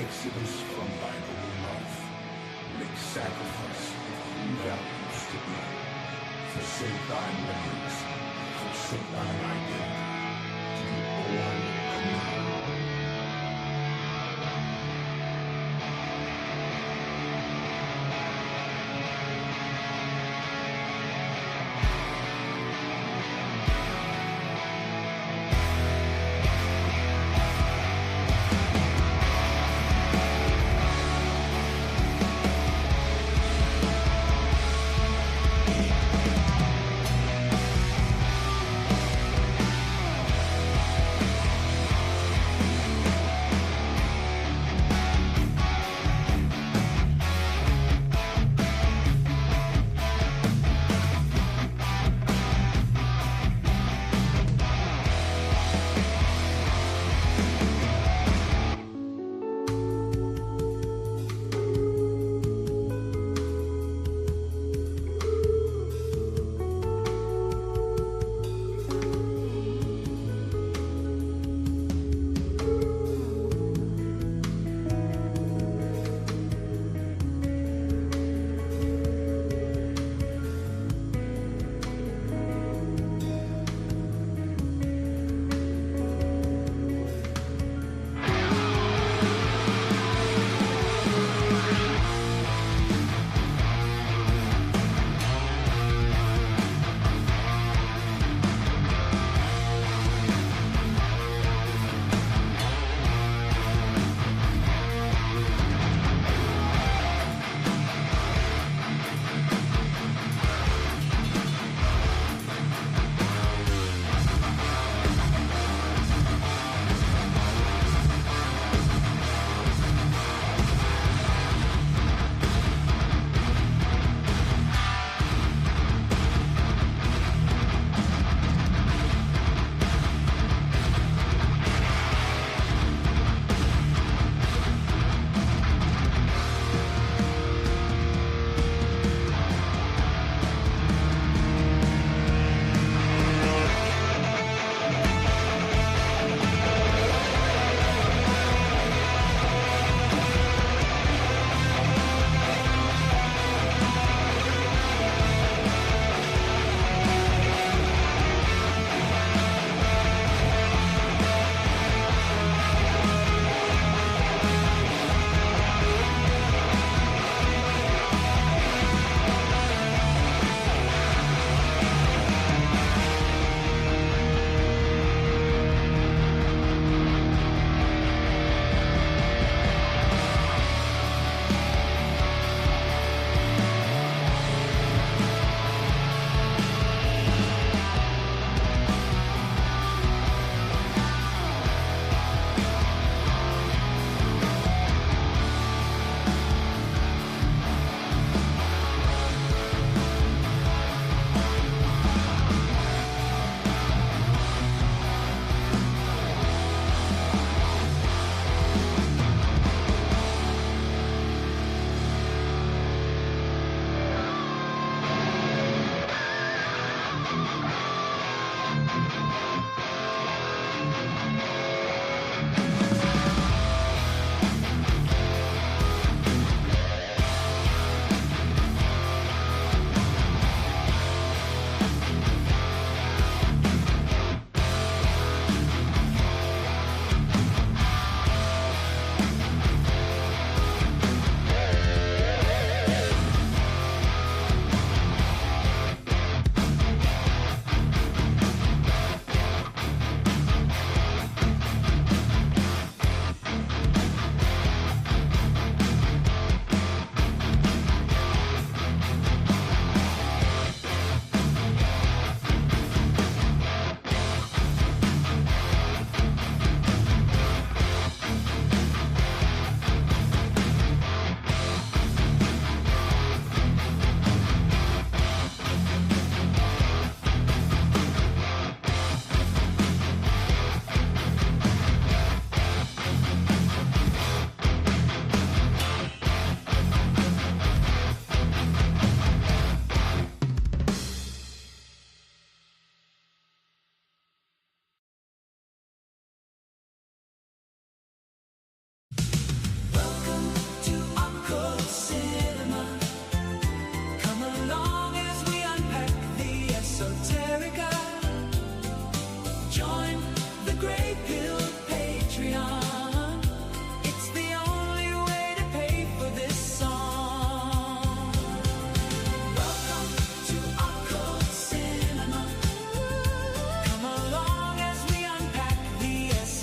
exodus from thine own life. Make sacrifice of who thou used to be. Forsake thy memories, forsake thine identity, to be born anew.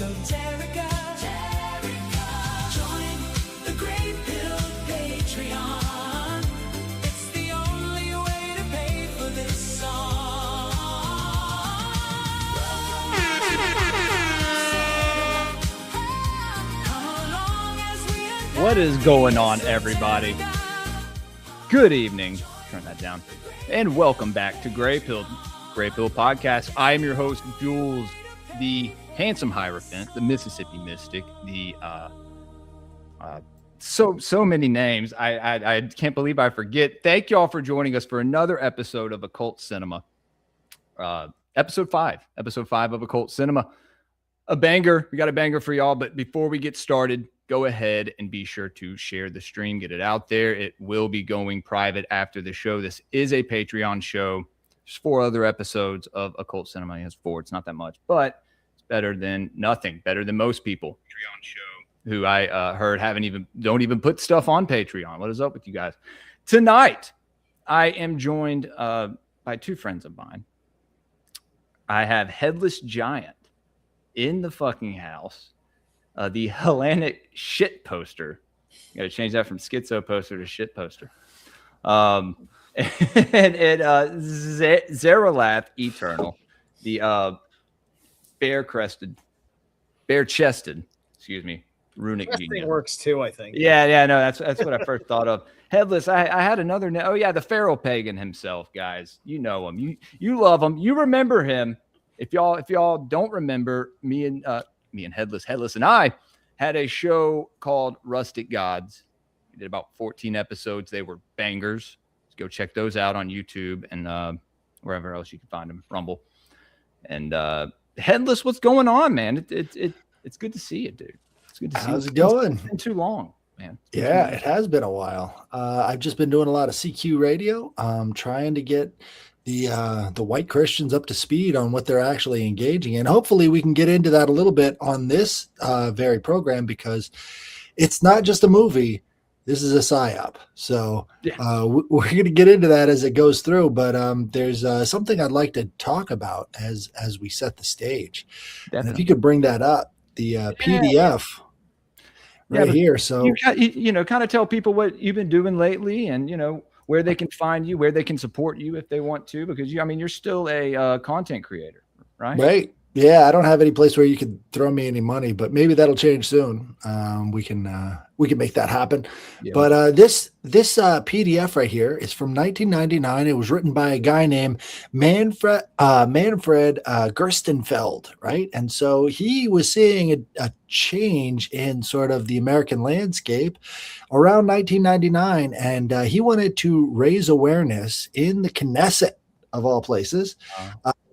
esoterica. Join the Greypilled Patreon. It's the only way to pay for this song. What is going on, everybody? Good evening. Turn that down. And welcome back to Greypilled Podcast. I am your host, Jules, the handsome Hierophant, the Mississippi Mystic, the so many names. I can't believe I forget. Thank y'all for joining us for another episode of Occult Cinema. Episode 5 of Occult Cinema. A banger. We got a banger for y'all, but before we get started, go ahead and be sure to share the stream, get it out there. It will be going private after the show. This is a Patreon show. There's 4 other episodes of Occult Cinema. It has 4. It's not that much, but it's better than nothing. Better than most people. Patreon show who I heard don't even put stuff on Patreon. What is up with you guys? Tonight, I am joined by 2 friends of mine. I have Headless Giant in the fucking house. The Hellenic shit poster. You got to change that from schizo poster to shit poster. And Zerilath Eternal, the bare-chested, excuse me, runic It works too, I think. Yeah, no, that's what I first thought of. Headless. I had another. Oh yeah, the feral pagan himself, guys. You know him. You love him. You remember him. If y'all don't remember, me and Headless and I had a show called Rustic Gods. We did about 14 episodes. They were bangers. Let's go check those out on YouTube and wherever else you can find them, Rumble. And Headless, what's going on, man? It's good to see you, dude. It's good to see you. How's it going? It's been too long, man. Yeah, it has been a while. I've just been doing a lot of CQ radio, trying to get the white Christians up to speed on what they're actually engaging in. Hopefully we can get into that a little bit on this very program, because it's not just a movie. This is a psyop. So we're going to get into that as it goes through. But there's something I'd like to talk about as we set the stage. Definitely. And if you could bring that up, the PDF right here. So you kind of tell people what you've been doing lately, and where they can find you, where they can support you if they want to, because you're still a content creator, right? Right. Yeah, I don't have any place where you can throw me any money, but maybe that'll change soon. We can make that happen. Yeah. But this PDF right here is from 1999. It was written by a guy named Manfred Gerstenfeld, right? And so he was seeing a change in sort of the American landscape around 1999, and he wanted to raise awareness in the Knesset, of all places.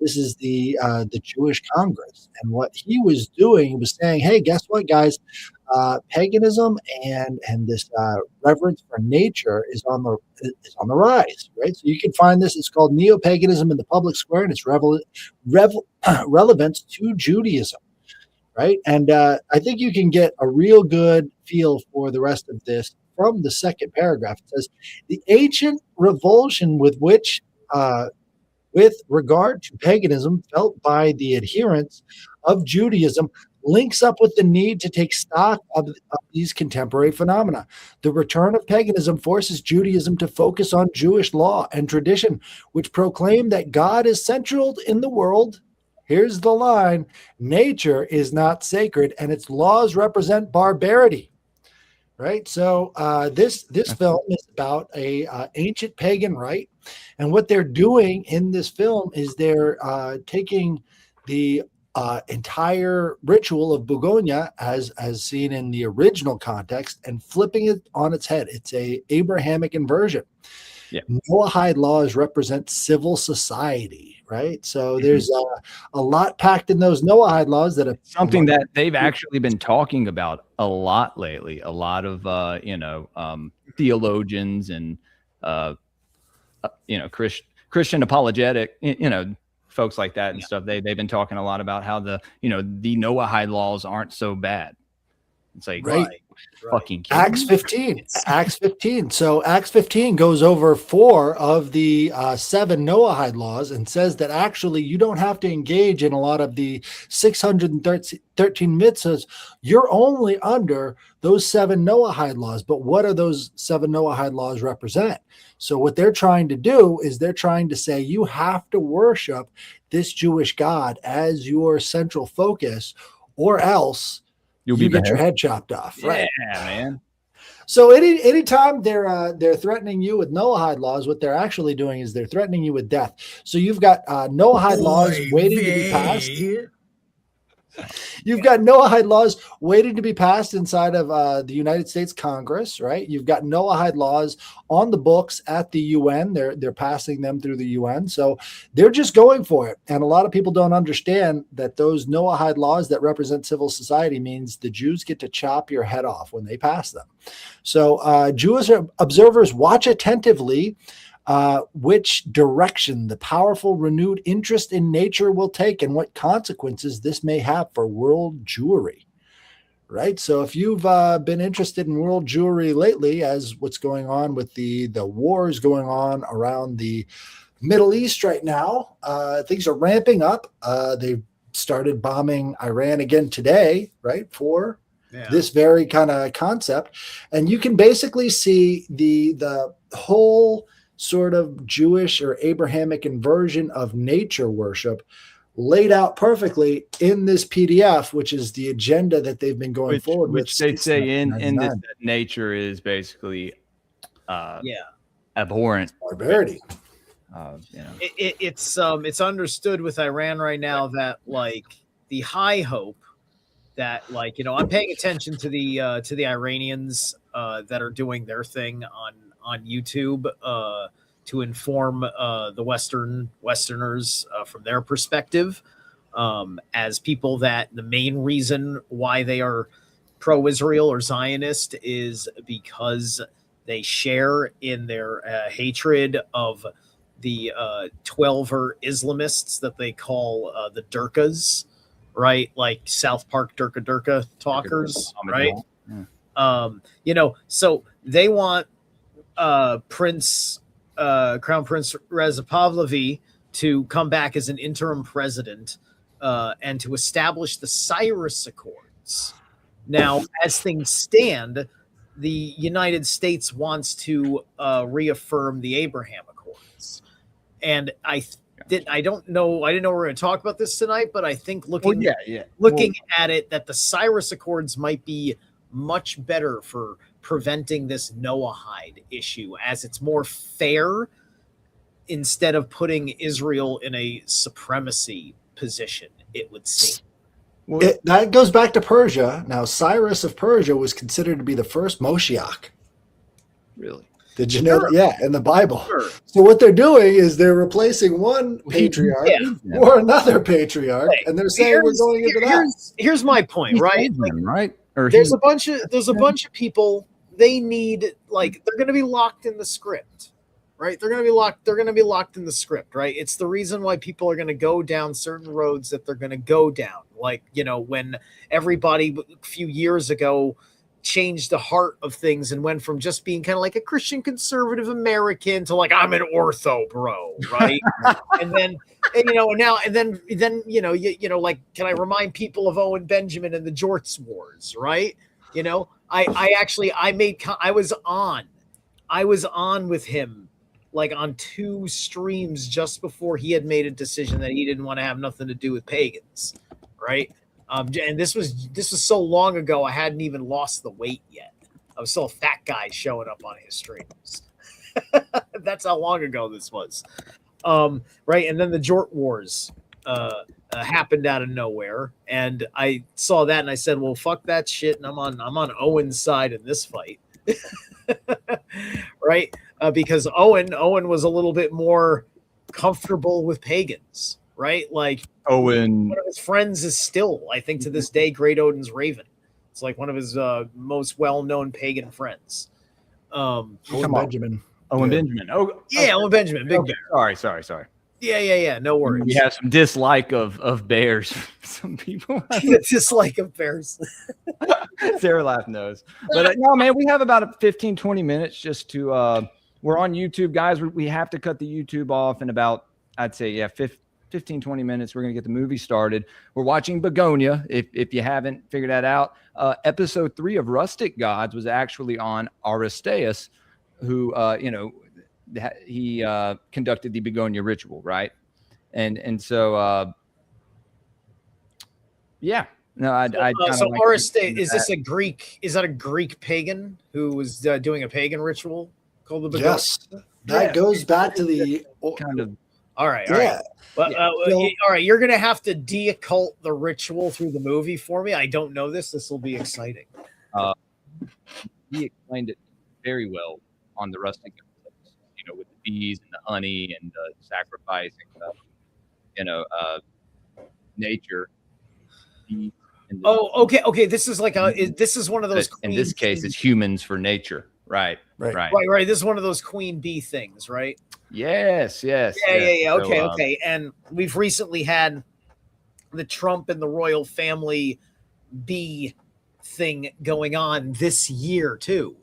This is the Jewish Congress, and what he was doing, he was saying, "Hey, guess what, guys? Paganism and this reverence for nature is on the rise, right? So you can find this. It's called neo-paganism in the public square, and its relevance to Judaism." Right. And I think you can get a real good feel for the rest of this from the second paragraph. It says, "The ancient revulsion with regard to paganism felt by the adherents of Judaism links up with the need to take stock of these contemporary phenomena. The return of paganism forces Judaism to focus on Jewish law and tradition, which proclaim that God is central in the world." Here's the line: "Nature is not sacred, and its laws represent barbarity." Right. So this film is about a ancient pagan rite, and what they're doing in this film is they're taking the entire ritual of Bugonia, as seen in the original context, and flipping it on its head. It's a Abrahamic inversion. Yeah. Noahide laws represent civil society, right? So there's a lot packed in those Noahide laws that are something that they've actually been talking about a lot lately. A lot of theologians and Christian apologetic, folks like that and stuff. They've been talking a lot about how the Noahide laws aren't so bad. It's like, Right. fucking kidding Acts me? 15. Acts 15. So Acts 15 goes over 4 of the 7 Noahide laws and says that actually you don't have to engage in a lot of the 613 mitzvahs. You're only under those 7 Noahide laws. But what do those 7 Noahide laws represent? So what they're trying to do is they're trying to say you have to worship this Jewish God as your central focus, or else You'll you be get your bad. head chopped off. Right. Yeah, man. So anytime they're threatening you with Noahide laws, what they're actually doing is they're threatening you with death. So you've got Noahide laws waiting to be passed. You've got Noahide laws waiting to be passed inside of the United States Congress, right? You've got Noahide laws on the books at the UN. They're passing them through the UN. So they're just going for it. And a lot of people don't understand that those Noahide laws that represent civil society means the Jews get to chop your head off when they pass them. So Jewish observers watch attentively which direction the powerful renewed interest in nature will take and what consequences this may have for world Jewry. Right. So if you've been interested in world Jewry lately, as what's going on with the wars going on around the Middle East right now, things are ramping up. They've started bombing Iran again today, right, for this very kind of concept. And you can basically see the whole sort of Jewish or Abrahamic inversion of nature worship laid out perfectly in this PDF, which is the agenda that they've been going forward with. Which they say in this, that nature is basically abhorrent. Barbarity. It's understood with Iran right now that like the high hope that like, I'm paying attention to the Iranians that are doing their thing on YouTube to inform the Westerners from their perspective as people that the main reason why they are pro-Israel or Zionist is because they share in their hatred of the 12er Islamists that they call the Durkas, right? Like South Park Durka talkers, right? Yeah. So they want Crown Prince Reza Pahlavi to come back as an interim president and to establish the Cyrus Accords. Now, as things stand, the United States wants to reaffirm the Abraham Accords. And I didn't know we were going to talk about this tonight, but I think looking at it, that the Cyrus Accords might be much better for preventing this Noahide issue, as it's more fair instead of putting Israel in a supremacy position, it would seem. That goes back to Persia. Now, Cyrus of Persia was considered to be the first Moshiach. Really? Did you know that? Yeah, in the Bible. Sure. So what they're doing is they're replacing one patriarch or another patriarch, and they're saying we're going into that. Here's my point, right? Right? There's a bunch of people. They need, like, they're going to be locked in the script, right? They're going to be locked in the script, right? It's the reason why people are going to go down certain roads that they're going to go down. Like, when everybody a few years ago changed the heart of things and went from just being kind of like a Christian conservative American to like, I'm an ortho bro, right? and then like, can I remind people of Owen Benjamin and the Jorts Wars, right? I was on with him like on 2 streams just before he had made a decision that he didn't want to have nothing to do with pagans, right? And this was so long ago, I hadn't even lost the weight yet. I was still a fat guy showing up on his streams. That's how long ago this was. Right. And then the Jort Wars happened out of nowhere. And I saw that and I said, well, fuck that shit. And I'm on Owen's side in this fight. Right. Because Owen was a little bit more comfortable with pagans. Right. Like Owen, one of his friends is still, I think to this day, Great Odin's Raven. It's like one of his most well-known pagan friends. Owen Benjamin. Owen Benjamin. Oh, yeah, Owen Benjamin. Big bear. Sorry. Yeah. No worries. We have some dislike of bears. Some people the dislike of bears. Zerilath knows. But no, man, we have about 15, 20 minutes just to we're on YouTube, guys. We have to cut the YouTube off in about, I'd say, 15, 20 minutes. We're going to get the movie started. We're watching Bugonia, if you haven't figured that out. Episode 3 of Rustic Gods was actually on Aristeus, who, he conducted the Bugonia ritual, right? And so, yeah. No, so Aristeus, is this a Greek? Is that a Greek pagan who was doing a pagan ritual called the Bugonia? Yes, that goes back to the kind of. All right, all right. But, all right, you're gonna have to de-occult the ritual through the movie for me. I don't know this. This will be exciting. He explained it very well on the Rustic, with the bees and the honey and the sacrificing, nature. Okay. This is like this is one of those. In this case, it's humans for nature. Right. This is one of those queen bee things, right? Yes. Yeah. Okay. And we've recently had the Trump and the royal family bee thing going on this year too.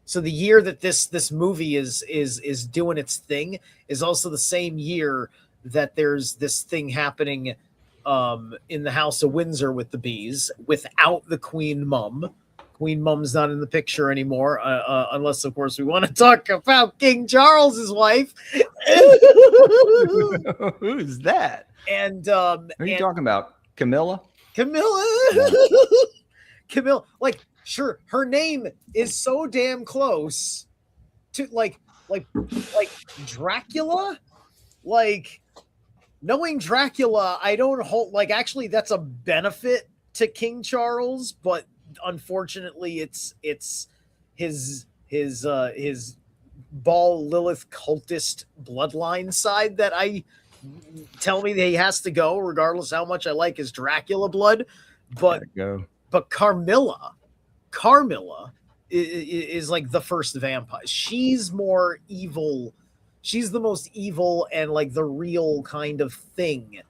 So the year that this movie is doing its thing is also the same year that there's this thing happening in the House of Windsor with the bees without the Queen Mum. Queen Mum's not in the picture anymore, unless, of course, we want to talk about King Charles's wife. Who's that? And who are you talking about? Camilla? Camilla, like, sure, her name is so damn close to like Dracula. Like, knowing Dracula, I don't hold, like, actually that's a benefit to King Charles, but unfortunately it's his Baal Lilith cultist bloodline side that I tell me that he has to go, regardless how much I like his Dracula blood. But Carmilla is like the first vampire. She's more evil. She's the most evil and like the real kind of thing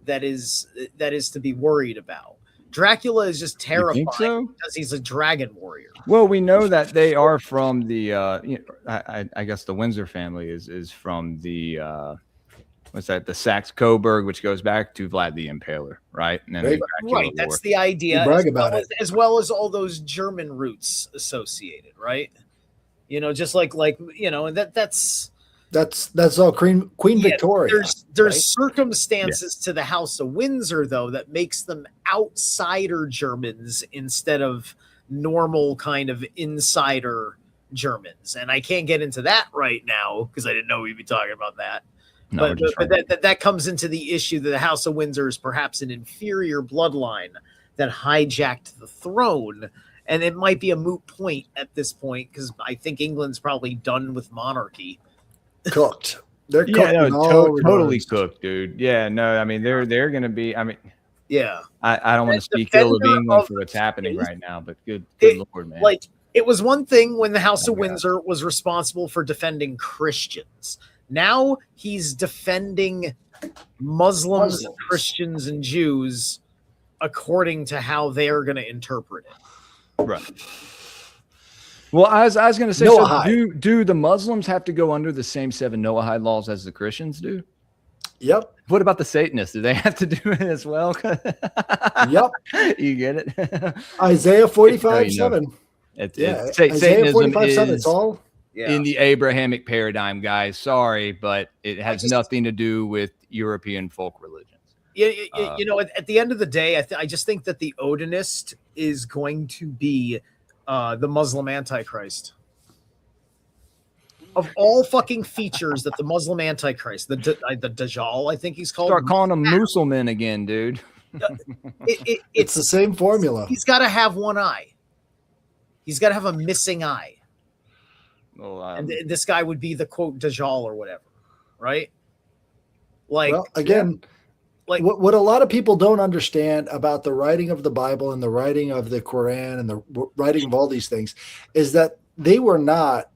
that is to be worried about. Dracula is just terrifying because he's a dragon warrior. Well, we know that they are from the I guess the Windsor family is from the what's that? The Saxe-Coburg, which goes back to Vlad the Impaler, right? And then right. That's the idea. Brag about it. As well as all those German roots associated, right? Just like and that's all Queen Victoria. There's circumstances to the House of Windsor though that makes them outsider Germans instead of normal kind of insider Germans, and I can't get into that right now because I didn't know we'd be talking about that. No, but that comes into the issue that the House of Windsor is perhaps an inferior bloodline that hijacked the throne, and it might be a moot point at this point because I think England's probably done with monarchy. Cooked. They're cooked. Totally cooked, dude. Yeah, no, I mean they're going to be. I mean, yeah. I don't want to speak ill of England for what's happening right now, but good Lord, man. Like, it was one thing when the House of Windsor was responsible for defending Christians. Now he's defending Muslims, Christians, and Jews according to how they're going to interpret it. Right. Well, I was going to say, do the Muslims have to go under the same 7 Noahide laws as the Christians do? Yep. What about the Satanists? Do they have to do it as well? Yep. You get it? Isaiah 45:7. Isaiah Satanism 45:7. It's all in the Abrahamic paradigm, guys. Sorry, but it has nothing to do with European folk religions. At the end of the day, I just think that the Odinist is going to be the Muslim Antichrist. Of all fucking features that the Muslim Antichrist, the Dajjal, I think he's called. Start calling them Musulman again, dude. It's the same formula. He's got to have one eye. He's got to have a missing eye. Well, and this guy would be the quote Dajjal or whatever, right? Like, well, again, like what a lot of people don't understand about the writing of the Bible and the writing of the Quran and the writing of all these things is that they were not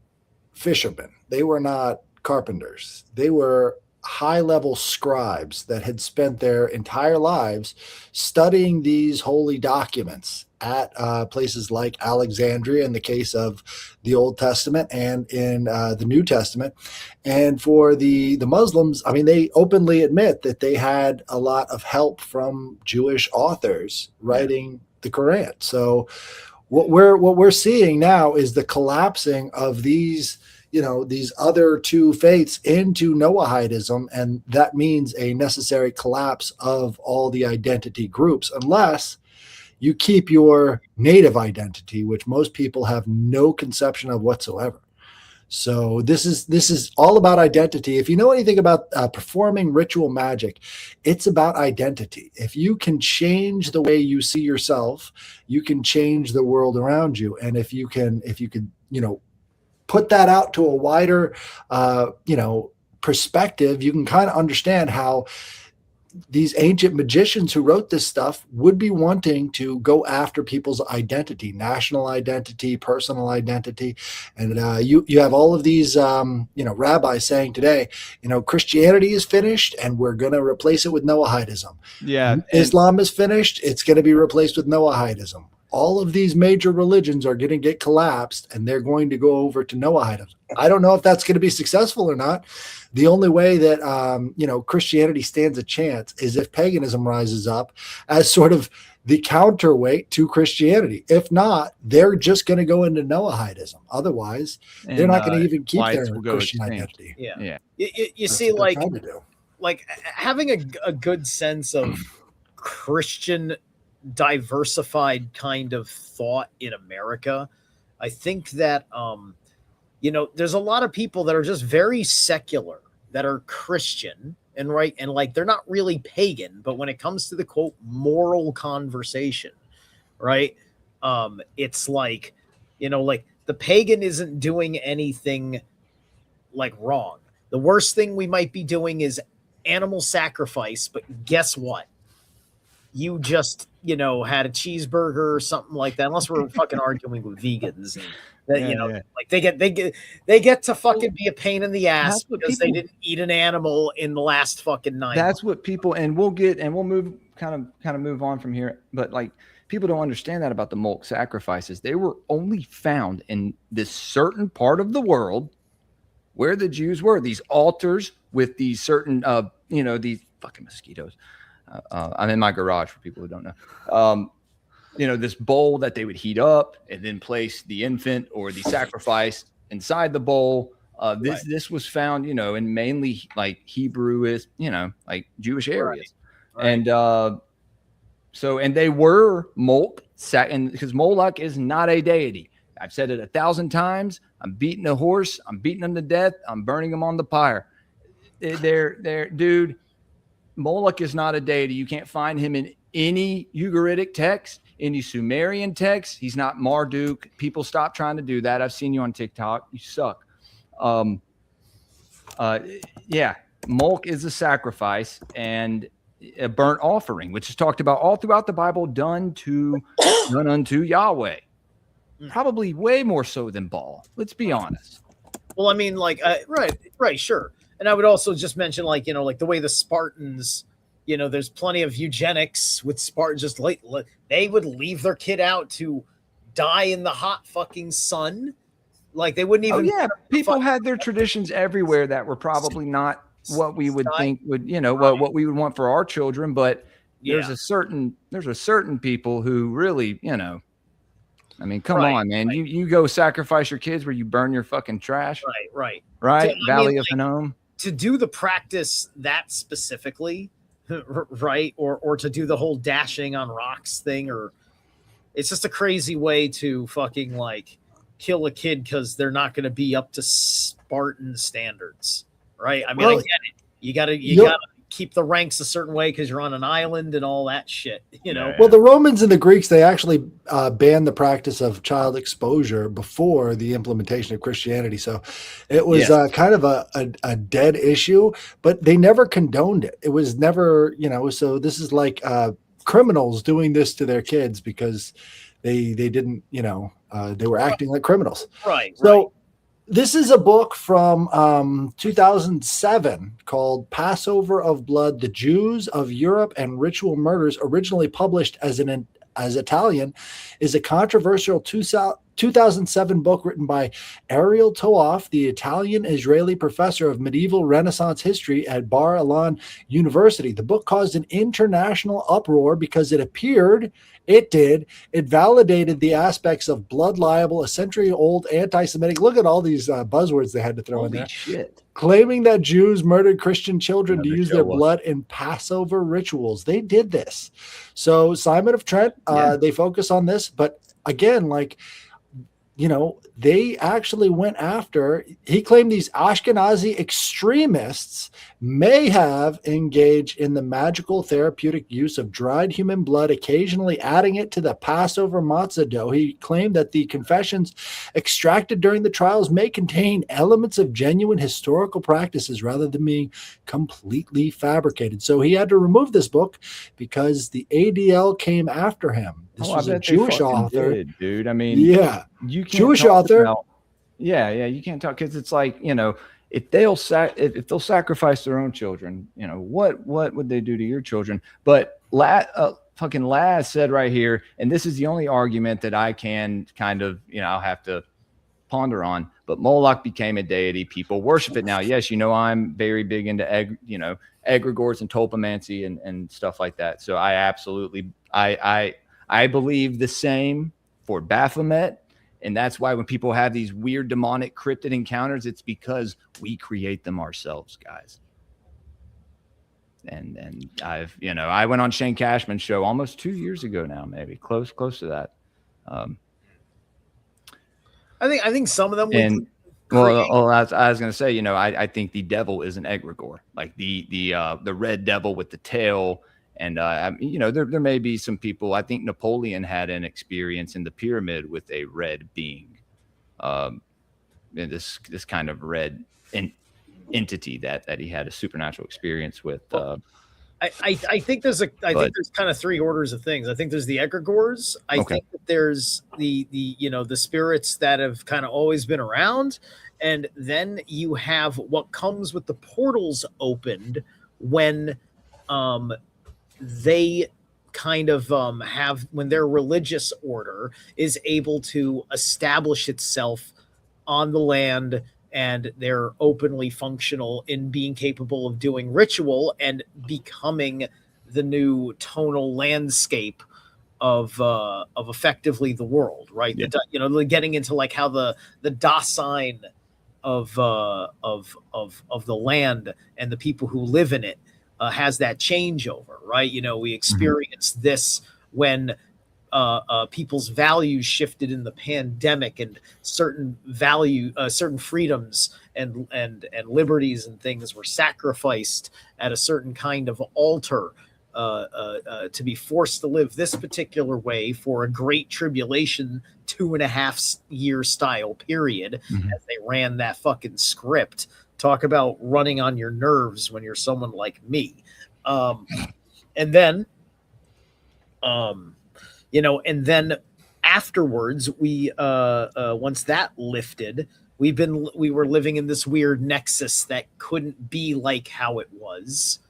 fishermen. They were not carpenters. They were high-level scribes that had spent their entire lives studying these holy documents at places like Alexandria in the case of the Old Testament and in the New Testament. And for the Muslims, I mean, they openly admit that they had a lot of help from Jewish authors writing the Quran. So what we're seeing now is the collapsing of these other two faiths into Noahidism, and that means a necessary collapse of all the identity groups, unless you keep your native identity, which most people have no conception of whatsoever. So this is all about identity. If you know anything about performing ritual magic, it's about identity. If you can change the way you see yourself, you can change the world around you. And if you can, put that out to a wider, perspective, you can kind of understand how these ancient magicians who wrote this stuff would be wanting to go after people's identity, national identity, personal identity. And you have all of these, rabbis saying today, Christianity is finished and we're going to replace it with Noahidism. Yeah. Islam is finished. It's going to be replaced with Noahidism. All of these major religions are going to get collapsed and they're going to go over to Noahidism. I don't know if that's going to be successful or not. The only way that, Christianity stands a chance is if paganism rises up as sort of the counterweight to Christianity. If not, they're just going to go into Noahidism. Otherwise, they're not going to even keep their Christian identity. Yeah. You see, like having a good sense of Christian diversified kind of thought in America. I think that, there's a lot of people that are just very secular, that are Christian and like they're not really pagan, but when it comes to the quote moral conversation, right? It's like, like the pagan isn't doing anything like wrong. The worst thing we might be doing is animal sacrifice, but guess what? You just, had a cheeseburger or something like that, unless we're fucking arguing with vegans and that, like they get to fucking be a pain in the ass because they didn't eat an animal in the last fucking night. That's what people, and we'll move kind of move on from here. But like people don't understand that about the Molech sacrifices. They were only found in this certain part of the world where the Jews were, these altars with these certain, these fucking mosquitoes. I'm in my garage for people who don't know. This bowl that they would heat up and then place the infant or the sacrifice inside the bowl. This was found, in mainly like Hebrew is, like Jewish areas. Right. And and they were Molech, because Moloch is not a deity. I've said it 1,000 times. I'm beating a horse. I'm beating him to death. I'm burning him on the pyre. Dude. Moloch is not a deity. You can't find him in any Ugaritic text, any Sumerian text. He's not Marduk. People stop trying to do that. I've seen you on TikTok. You suck. Moloch is a sacrifice and a burnt offering, which is talked about all throughout the Bible, done unto Yahweh. Probably way more so than Baal. Let's be honest. Well, I mean, like, right, sure. And I would also just mention, like, like the way the Spartans, there's plenty of eugenics with Spartans. Just like they would leave their kid out to die in the hot fucking sun. Like they wouldn't even. Oh, yeah. People had their traditions everywhere that were probably not what we would think would, what we would want for our children. But there's a certain people who really, I mean, come on, man. Right. You go sacrifice your kids where you burn your fucking trash. Right. Valley of Hinnom. To do the practice that specifically, right? Or to do the whole dashing on rocks thing, or it's just a crazy way to fucking like kill a kid because they're not going to be up to Spartan standards, right? I mean, I get it. You gotta keep the ranks a certain way because you're on an island and all that shit, Well, the Romans and the Greeks, they actually banned the practice of child exposure before the implementation of Christianity. So it was kind of a dead issue, but they never condoned it. It was never, so this is like criminals doing this to their kids because they didn't, they were acting like criminals. Right. So this is a book from 2007 called Passover of Blood, The Jews of Europe and Ritual Murders, originally published as an as Italian is a controversial 2007 book written by Ariel Toaf, the Italian-Israeli professor of medieval Renaissance history at Bar Ilan University. The book caused an international uproar because it validated the aspects of blood libel, a century-old anti-Semitic. Look at all these buzzwords they had to throw in there. Shit. Claiming that Jews murdered Christian children to use their blood in Passover rituals. They did this. So Simon of Trent, they focus on this. But again, like, you know, they actually went after, he claimed these Ashkenazi extremists may have engaged in the magical therapeutic use of dried human blood, occasionally adding it to the Passover matzah dough. He claimed that the confessions extracted during the trials may contain elements of genuine historical practices rather than being completely fabricated. So he had to remove this book because the ADL came after him. This was a Jewish author. Dude. I mean, yeah, you can't Jewish author. You can't talk, because it's like, you know, if they'll sacrifice their own children, you know, what would they do to your children? But fucking Laz said right here, and this is the only argument that I can kind of, you know, I'll have to ponder on. But Moloch became a deity. People worship it now. Yes, you know, I'm very big into egregores and tulpomancy and stuff like that. So I absolutely I believe the same for Baphomet. And that's why when people have these weird demonic cryptid encounters, it's because we create them ourselves, guys. And I went on Shane Cashman's show almost 2 years ago now, maybe close to that. I think some of them. I was going to say, you know, I think the devil is an egregore, like the red devil with the tail. And, you know, there may be some people. I think Napoleon had an experience in the pyramid with a red being, this kind of red entity that he had a supernatural experience with. I think there's there's kind of three orders of things. I think there's the egregores. I think that there's the spirits that have kind of always been around, and then you have what comes with the portals opened when they kind of have, when their religious order is able to establish itself on the land, and they're openly functional in being capable of doing ritual and becoming the new tonal landscape of effectively the world, right? Yeah. Getting into like how the Dasein of the land and the people who live in it has that changeover, right? You know, we experienced this when people's values shifted in the pandemic, and certain freedoms and liberties and things were sacrificed at a certain kind of altar to be forced to live this particular way for a great tribulation 2.5 year style period, as they ran that fucking script. Talk about running on your nerves when you're someone like me. And then afterwards, we once that lifted, we were living in this weird nexus that couldn't be like how it was.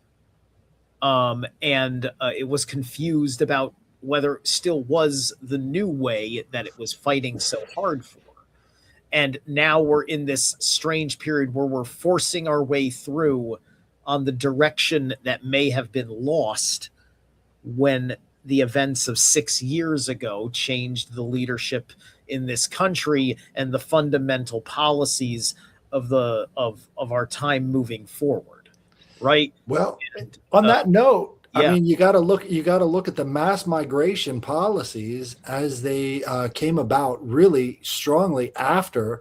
And it was confused about whether it still was the new way that it was fighting so hard for. And now we're in this strange period where we're forcing our way through on the direction that may have been lost when the events of 6 years ago changed the leadership in this country and the fundamental policies of our time moving forward. Right. Well, on that note, I mean, you got to look at the mass migration policies as they came about really strongly after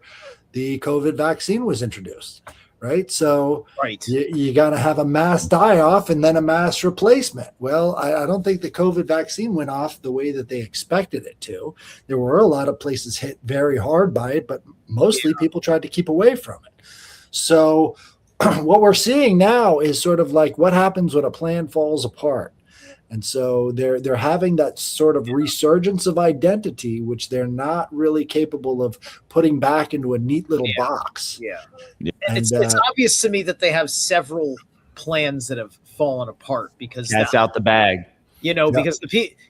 the COVID vaccine was introduced. Right. So you got to have a mass die off and then a mass replacement. Well, I don't think the COVID vaccine went off the way that they expected it to. There were a lot of places hit very hard by it, but mostly people tried to keep away from it. So what we're seeing now is sort of like what happens when a plan falls apart. And so they're having that sort of resurgence of identity, which they're not really capable of putting back into a neat little box. Yeah. And it's obvious to me that they have several plans that have fallen apart because that's out the bag. You know, because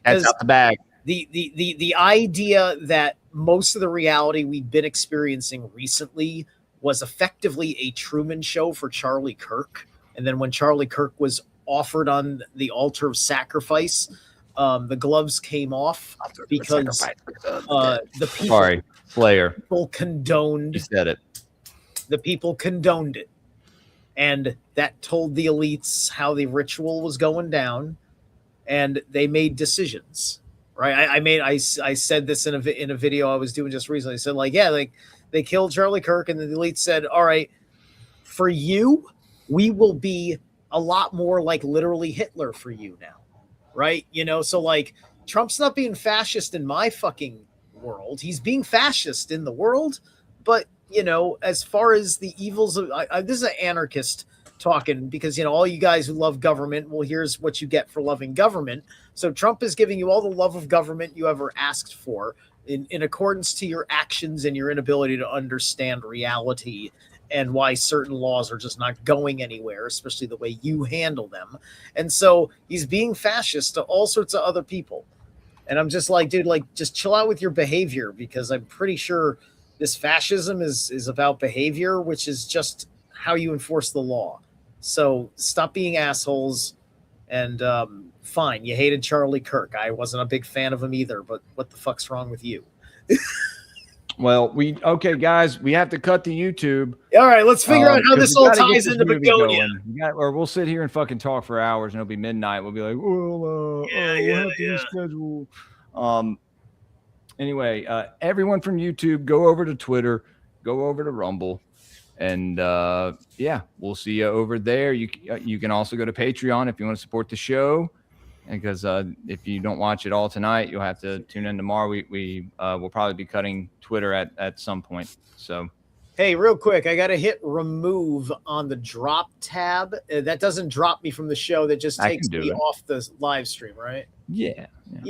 that's out the bag. the idea that most of the reality we've been experiencing recently was effectively a Truman Show for Charlie Kirk, and then when Charlie Kirk was offered on the altar of sacrifice, the gloves came off because the Sorry, Slayer. people condoned. You said it. The people condoned it, and that told the elites how the ritual was going down, and they made decisions. Right? I said this in a video I was doing just recently. I said, like, yeah, like they killed Charlie Kirk, and the elite said, all right, for you, we will be a lot more like literally Hitler for you now. Right? You know, so like Trump's not being fascist in my fucking world. He's being fascist in the world, but you know, as far as the evils of this is an anarchist talking, because you know all you guys who love government, well, here's what you get for loving government. So Trump is giving you all the love of government you ever asked for in accordance to your actions and your inability to understand reality and why certain laws are just not going anywhere, especially the way you handle them. And so he's being fascist to all sorts of other people. And I'm just like, dude, like just chill out with your behavior, because I'm pretty sure this fascism is about behavior, which is just how you enforce the law. So stop being assholes. And fine, you hated Charlie Kirk. I wasn't a big fan of him either, but what the fuck's wrong with you? Well, okay, guys, we have to cut to YouTube. All right, let's figure out how this all ties into Bugonia. Or we'll sit here and fucking talk for hours, and it'll be midnight. We'll be like, we'll have to reschedule. Anyway, everyone from YouTube, go over to Twitter, go over to Rumble, and yeah, we'll see you over there. You can also go to Patreon if you want to support the show, because if you don't watch it all tonight, you'll have to tune in tomorrow. We will probably be cutting Twitter at some point. So, hey, real quick, I got to hit remove on the drop tab. That doesn't drop me from the show. That just takes me off the live stream, right? Yeah.